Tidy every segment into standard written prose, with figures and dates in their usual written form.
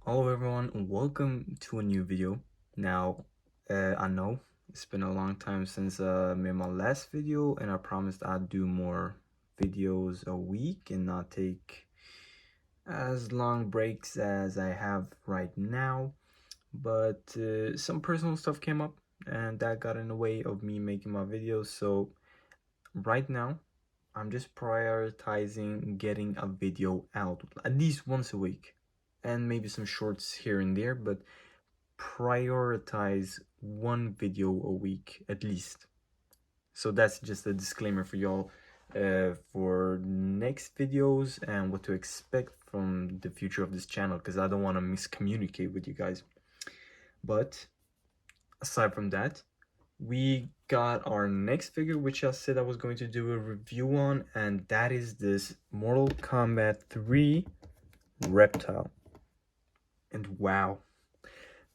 Hello everyone, welcome to a new video. Now, I know it's been a long time since I made my last video, and I promised I'd do more videos a week and not take as long breaks as I have right now. But some personal stuff came up and that got in the way of me making my videos. So right now, I'm just prioritizing getting a video out at least once a week and maybe some shorts here and there, but prioritize one video a week at least. So that's just a disclaimer for y'all for next videos and what to expect from the future of this channel, because I don't want to miscommunicate with you guys. But aside from that, we got our next figure, which I said I was going to do a review on, and that is this Mortal Kombat 3 Reptile. And wow,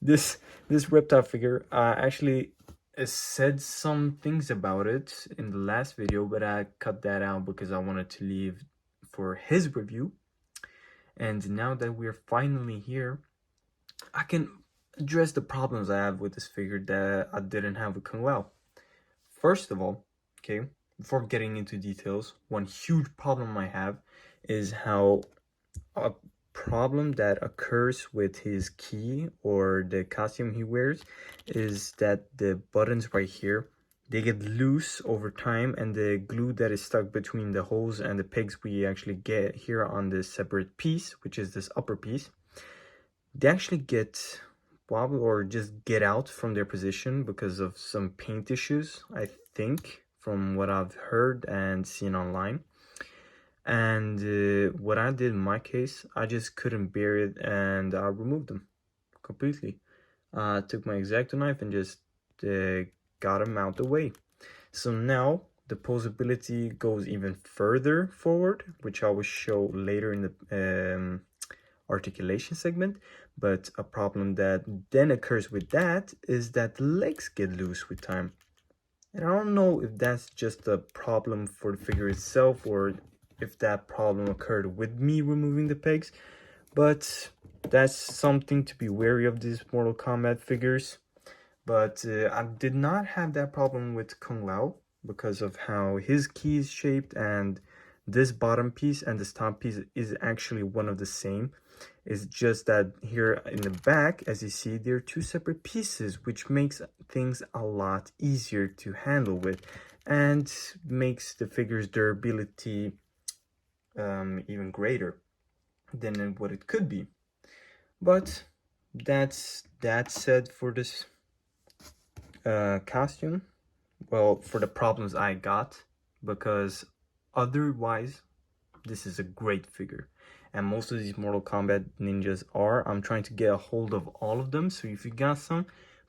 this reptile figure, actually said some things about it in the last video, but I cut that out because I wanted to leave for his review. And now that we're finally here, I can address the problems I have with this figure that I didn't have with Kung Lao. First of all, okay, before getting into details, one huge problem I have is how a problem that occurs with his key or the costume he wears is that the buttons right here, they get loose over time, and the glue that is stuck between the holes and the pegs we actually get here on this separate piece, which is this upper piece, they actually get wobble or just get out from their position because of some paint issues, I think, from what I've heard and seen online. And what I did in my case, I just couldn't bear it and I removed them completely. I took my X-Acto knife and just got them out the way. So now the posability goes even further forward, which I will show later in the articulation segment. But a problem that then occurs with that is that the legs get loose with time. And I don't know if that's just a problem for the figure itself or if that problem occurred with me removing the pegs, but that's something to be wary of these Mortal Kombat figures. But I did not have that problem with Kung Lao because of how his key is shaped, and this bottom piece and this top piece is actually one of the same. It's just that here in the back, as you see, they're two separate pieces, which makes things a lot easier to handle with and makes the figure's durability even greater than what it could be. But that's that said for this costume. Well, for the problems I got, because otherwise this is a great figure, and most of these Mortal Kombat ninjas are. I'm trying to get a hold of all of them, so if you got some,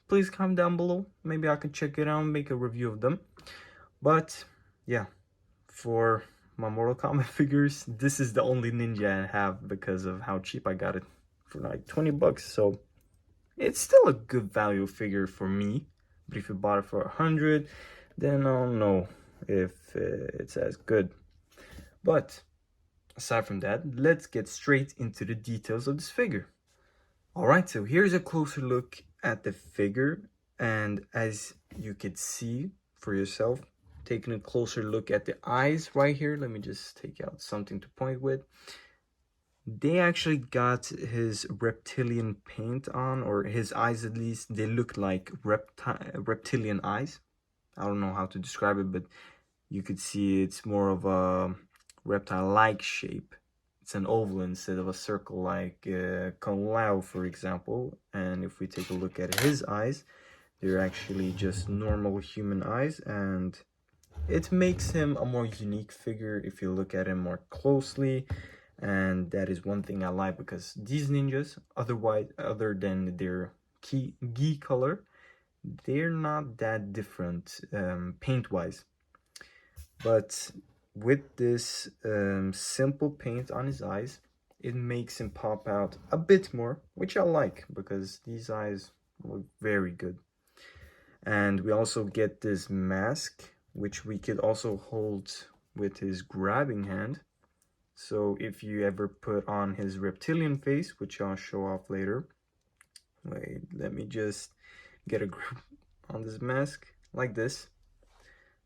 please comment down below. Maybe I can check it out and make a review of them. But yeah, for my Mortal Kombat figures, this is the only ninja I have because of how cheap I got it, for like 20 bucks. So it's still a good value figure for me, but if you bought it for 100, then I don't know if it's as good. But aside from that, let's get straight into the details of this figure. Alright, so here's a closer look at the figure, and as you could see for yourself, taking a closer look at the eyes right here, let me just take out something to point with. They actually got his reptilian paint on, or his eyes at least. They look like reptilian eyes. I don't know how to describe it, but you could see it's more of a reptile-like shape. It's an oval instead of a circle like Kung Lao, for example. And if we take a look at his eyes, they're actually just normal human eyes, and it makes him a more unique figure if you look at him more closely. And that is one thing I like, because these ninjas, other than their gi color, they're not that different paint-wise. But with this simple paint on his eyes, it makes him pop out a bit more, which I like, because these eyes look very good. And we also get this mask, which we could also hold with his grabbing hand. So if you ever put on his reptilian face, which I'll show off later. Wait, let me just get a grip on this mask like this.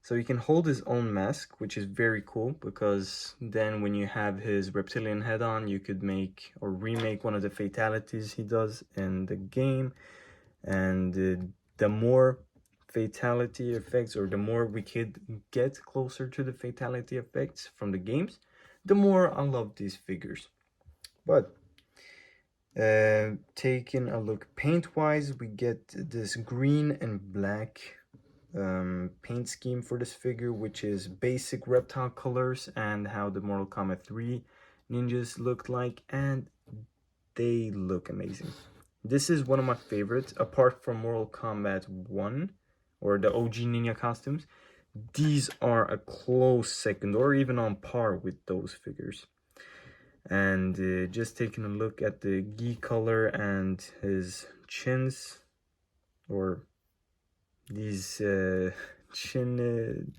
So he can hold his own mask, which is very cool, because then when you have his reptilian head on, you could make or remake one of the fatalities he does in the game. And the more fatality effects, or the more we could get closer to the fatality effects from the games, the more I love these figures. But taking a look paint wise, we get this green and black paint scheme for this figure, which is basic reptile colors and how the Mortal Kombat 3 ninjas looked like, and they look amazing. This is one of my favorites, apart from Mortal Kombat 1 or the OG ninja costumes. These are a close second, or even on par with those figures. And just taking a look at the gi color and his chins, or these chin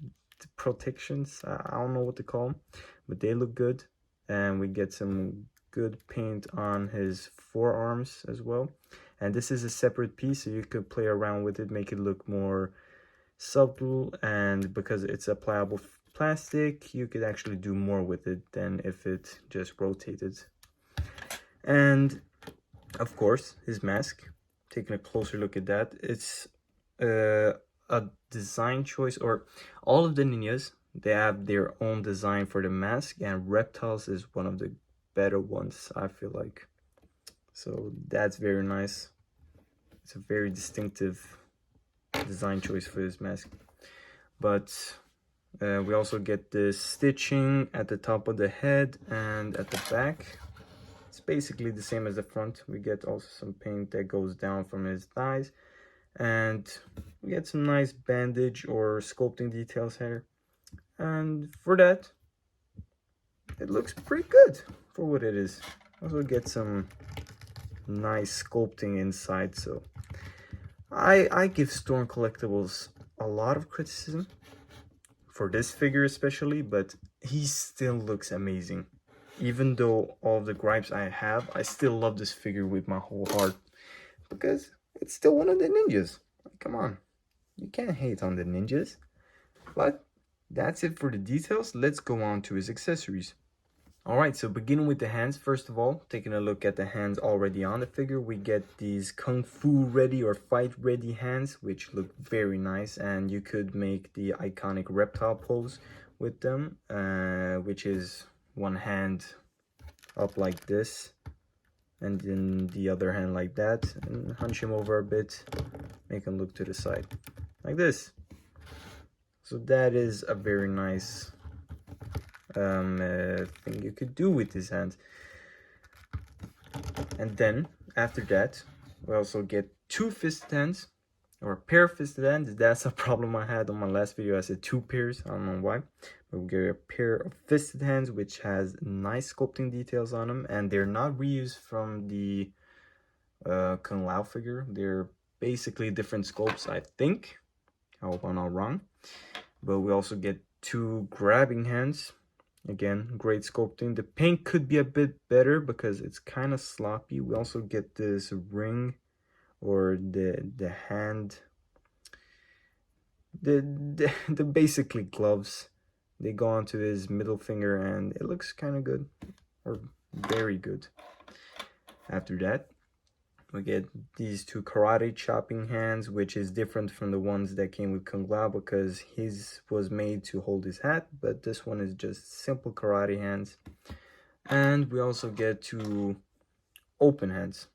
protections, I don't know what to call them, but they look good. And we get some good paint on his forearms as well. And this is a separate piece, so you could play around with it, make it look more subtle, and because it's a pliable plastic, you could actually do more with it than if it just rotated. And of course, his mask, taking a closer look at that, it's a design choice, or all of the ninjas, they have their own design for the mask, and Reptiles is one of the better ones, I feel like. So that's very nice. It's a very distinctive design choice for this mask. But we also get the stitching at the top of the head and at the back. It's basically the same as the front. We get also some paint that goes down from his thighs, and we get some nice bandage or sculpting details here. And for that, it looks pretty good for what it is. Also get some nice sculpting inside. So I give Storm Collectibles a lot of criticism for this figure especially, but he still looks amazing. Even though all the gripes I have, I still love this figure with my whole heart, because it's still one of the ninjas. Like, come on, you can't hate on the ninjas. But that's it for the details. Let's go on to his accessories. Alright, so beginning with the hands, first of all, taking a look at the hands already on the figure, we get these Kung Fu ready or fight ready hands, which look very nice, and you could make the iconic reptile pose with them, which is one hand up like this, and then the other hand like that, and hunch him over a bit, make him look to the side, like this. So that is a very nice thing you could do with his hands. And then after that, we also get two fisted hands, or a pair of fisted hands. That's a problem I had on my last video. I said two pairs, I don't know why. But we get a pair of fisted hands, which has nice sculpting details on them, and they're not reused from the Kung Lao figure. They're basically different sculpts, I think. I hope I'm not wrong. But we also get two grabbing hands. Again, great sculpting. The paint could be a bit better because it's kind of sloppy. We also get this ring, or the hand, the basically gloves. They go onto his middle finger, and it looks kind of good, or very good. After that, we get these two karate chopping hands, which is different from the ones that came with Kung Lao, because his was made to hold his hat, but this one is just simple karate hands. And we also get two open hands,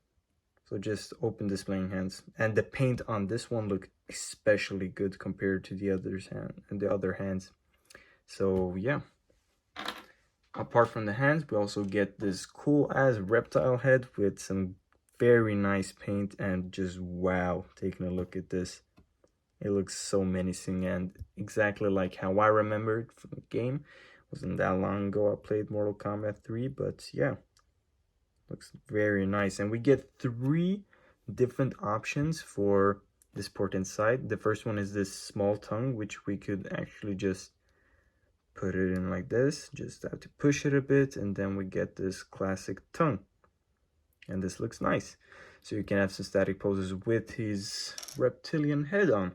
so just open displaying hands, and the paint on this one look especially good compared to the other hands. So yeah, apart from the hands, we also get this cool ass reptile head with some very nice paint, and just wow, taking a look at this, it looks so menacing and exactly like how I remembered from the game. Wasn't that long ago I played Mortal Kombat 3, but yeah, looks very nice. And we get three different options for this port inside. The first one is this small tongue, which we could actually just put it in like this. Just have to push it a bit, and then we get this classic tongue. And this looks nice. So you can have some static poses with his reptilian head on.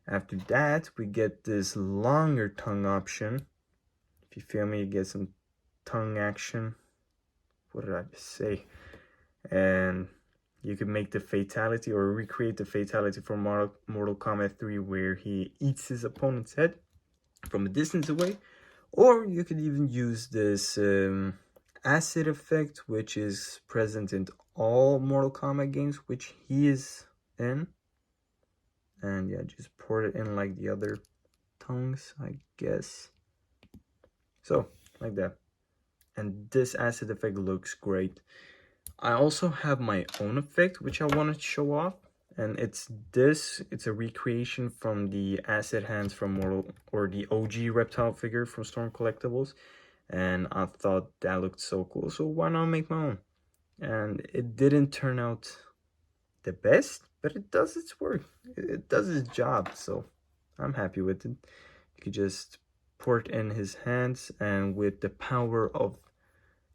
After that, we get this longer tongue option. If you feel me, you get some tongue action. What did I just say? And you can make the fatality or recreate the fatality from Mortal Kombat 3 where he eats his opponent's head from a distance away. Or you could even use this acid effect, which is present in all Mortal Kombat games, which he is in. And yeah, just pour it in like the other tongues, I guess. So, like that. And this acid effect looks great. I also have my own effect, which I wanted to show off. And it's this. It's a recreation from the acid hands from Mortal, or the OG reptile figure from Storm Collectibles. And I thought that looked so cool, so why not make my own? And it didn't turn out the best, but it does its work. It does its job, so I'm happy with it. You could just pour it in his hands, and with the power of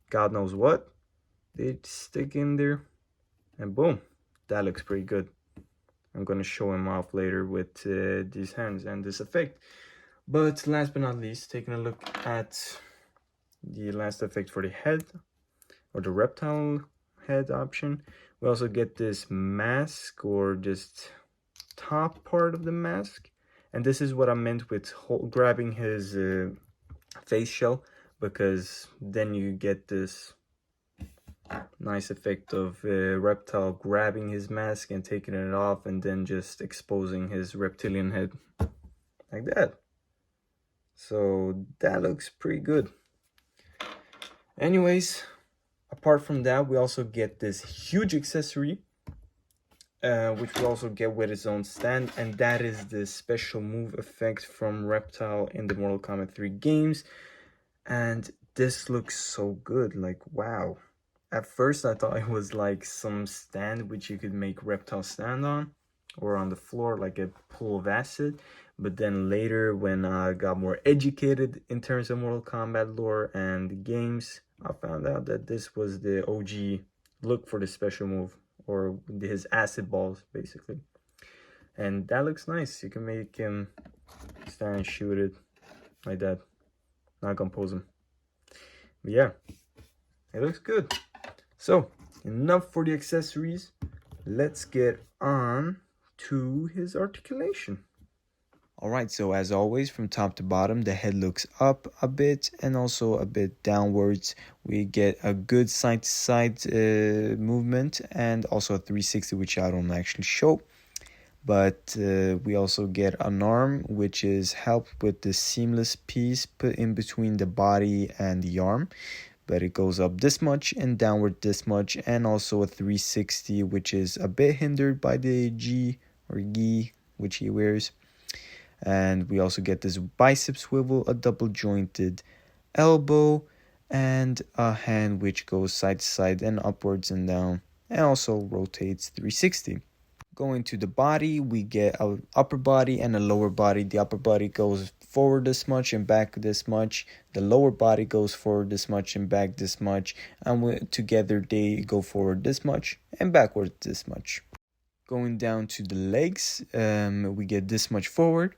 God knows what, they stick in there, and boom, that looks pretty good. I'm gonna show him off later with these hands and this effect. But last but not least, taking a look at the last effect for the head, or the reptile head option, we also get this mask, or just top part of the mask. And this is what I meant with grabbing his face shell, because then you get this nice effect of reptile grabbing his mask and taking it off, and then just exposing his reptilian head like that. So that looks pretty good. Anyways, apart from that, we also get this huge accessory, which we also get with its own stand, and that is the special move effect from Reptile in the Mortal Kombat 3 games. And this looks so good, like wow. At first I thought it was like some stand which you could make Reptile stand on, or on the floor like a pool of acid. But then later, when I got more educated in terms of Mortal Kombat lore and the games, I found out that this was the OG look for the special move, or his acid balls basically. And that looks nice. You can make him stand and shoot it like that. Not gonna pose him. But yeah, it looks good. So enough for the accessories. Let's get on to his articulation. Alright, so as always, from top to bottom, the head looks up a bit and also a bit downwards. We get a good side-to-side movement, and also a 360, which I don't actually show. But we also get an arm, which is helped with the seamless piece put in between the body and the arm. But it goes up this much and downward this much, and also a 360, which is a bit hindered by the G or gi, which he wears. And we also get this bicep swivel, a double jointed elbow, and a hand which goes side to side and upwards and down, and also rotates 360. Going to the body, we get an upper body and a lower body. The upper body goes forward this much and back this much. The lower body goes forward this much and back this much. And together they go forward this much and backward this much. Going down to the legs, we get this much forward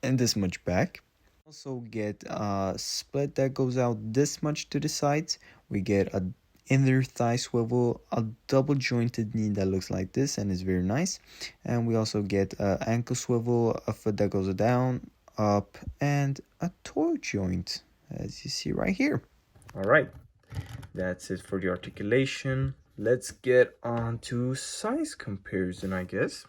and this much back. Also get a split that goes out this much to the sides. We get a inner thigh swivel, a double jointed knee that looks like this and is very nice. And we also get an ankle swivel, a foot that goes down, up, and a toe joint, as you see right here. All right, that's it for the articulation. Let's get on to size comparison, I guess.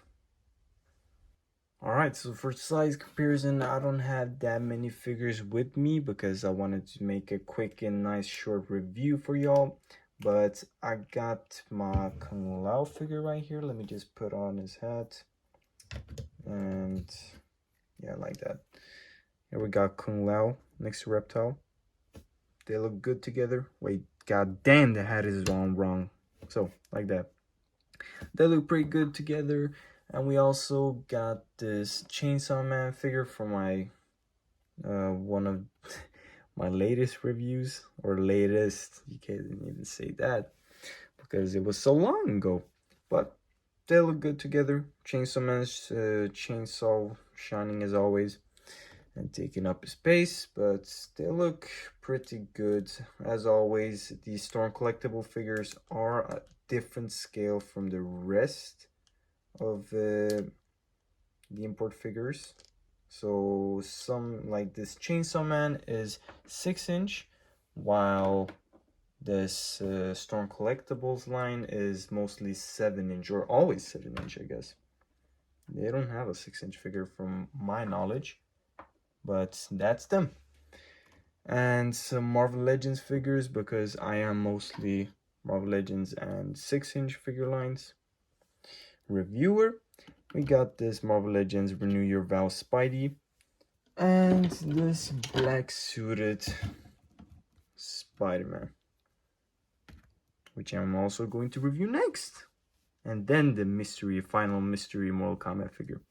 Alright, so for size comparison, I don't have that many figures with me because I wanted to make a quick and nice short review for y'all. But I got my Kung Lao figure right here. Let me just put on his hat. And yeah, like that. Here we got Kung Lao next to Reptile. They look good together. Wait, god damn, the hat is wrong. So, like that. They look pretty good together. And we also got this Chainsaw Man figure for my one of my latest reviews, or latest, you can't even say that because it was so long ago, but they look good together. Chainsaw Man's chainsaw shining as always and taking up space, but they look pretty good as always. These Storm collectible figures are a different scale from the rest of the import figures. So some, like this Chainsaw Man, is 6-inch, while this Storm Collectibles line is mostly 7-inch, or always 7-inch, I guess. They don't have a 6-inch figure from my knowledge, but that's them. And some Marvel Legends figures, because I am mostly Marvel Legends and 6-inch figure lines reviewer. We got this Marvel Legends Renew Your Vows Spidey, and this black suited Spider-Man, which I'm also going to review next. And then the final mystery Mortal Kombat figure.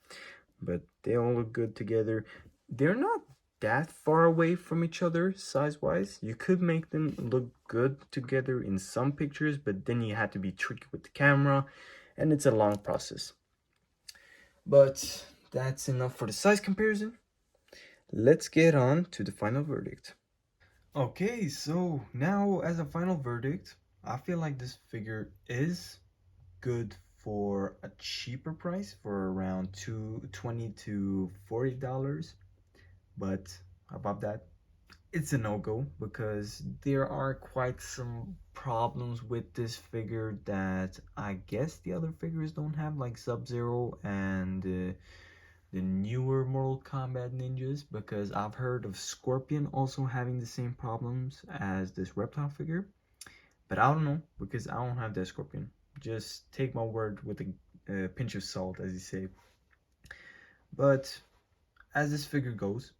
But they all look good together. They're not that far away from each other size-wise. You could make them look good together in some pictures, but then you had to be tricky with the camera, and it's a long process. But that's enough for the size comparison. Let's get on to the final verdict. Okay, so now as a final verdict, I feel like this figure is good for a cheaper price, for around $20 to $40, but above that it's a no-go, because there are quite some problems with this figure that I guess the other figures don't have, like Sub-Zero and the newer Mortal Kombat ninjas, because I've heard of Scorpion also having the same problems as this Reptile figure. But I don't know, because I don't have that Scorpion. Just take my word with a pinch of salt, as you say. But as this figure goes,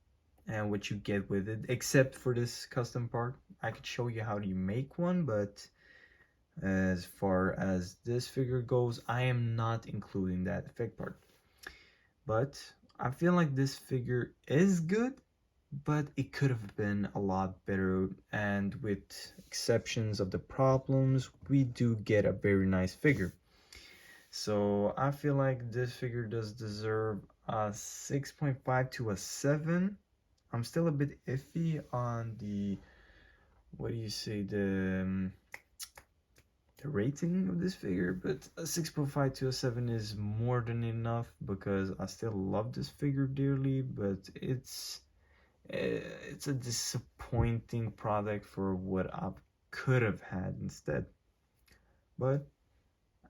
and what you get with it, except for this custom part, I could show you how you make one, but as far as this figure goes, I am not including that effect part. But I feel like this figure is good, but it could have been a lot better, and with exceptions of the problems, we do get a very nice figure. So I feel like this figure does deserve a 6.5 to a 7. I'm still a bit iffy on the, what do you say, the rating of this figure, but a 6.5 to a 7 is more than enough, because I still love this figure dearly, but it's a disappointing product for what I could have had instead. But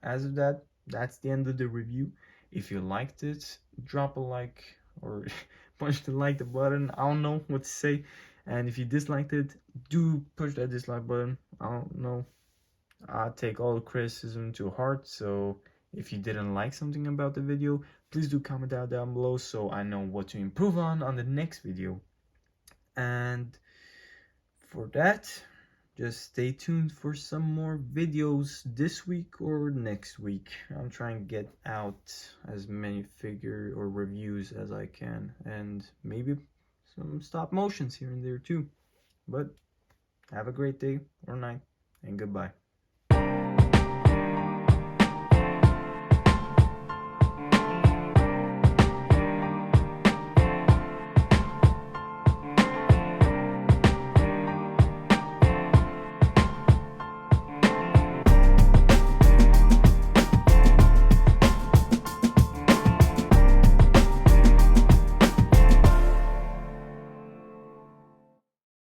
as of that, that's the end of the review. If you liked it, drop a like, or punch the like the button. I don't know what to say. And if you disliked it, do push that dislike button. I don't know. I take all criticism to heart. So if you didn't like something about the video, please do comment down below, so I know what to improve on the next video. And for that, just stay tuned for some more videos this week or next week. I'm trying to get out as many figure or reviews as I can, and maybe some stop motions here and there too. But have a great day or night, and goodbye.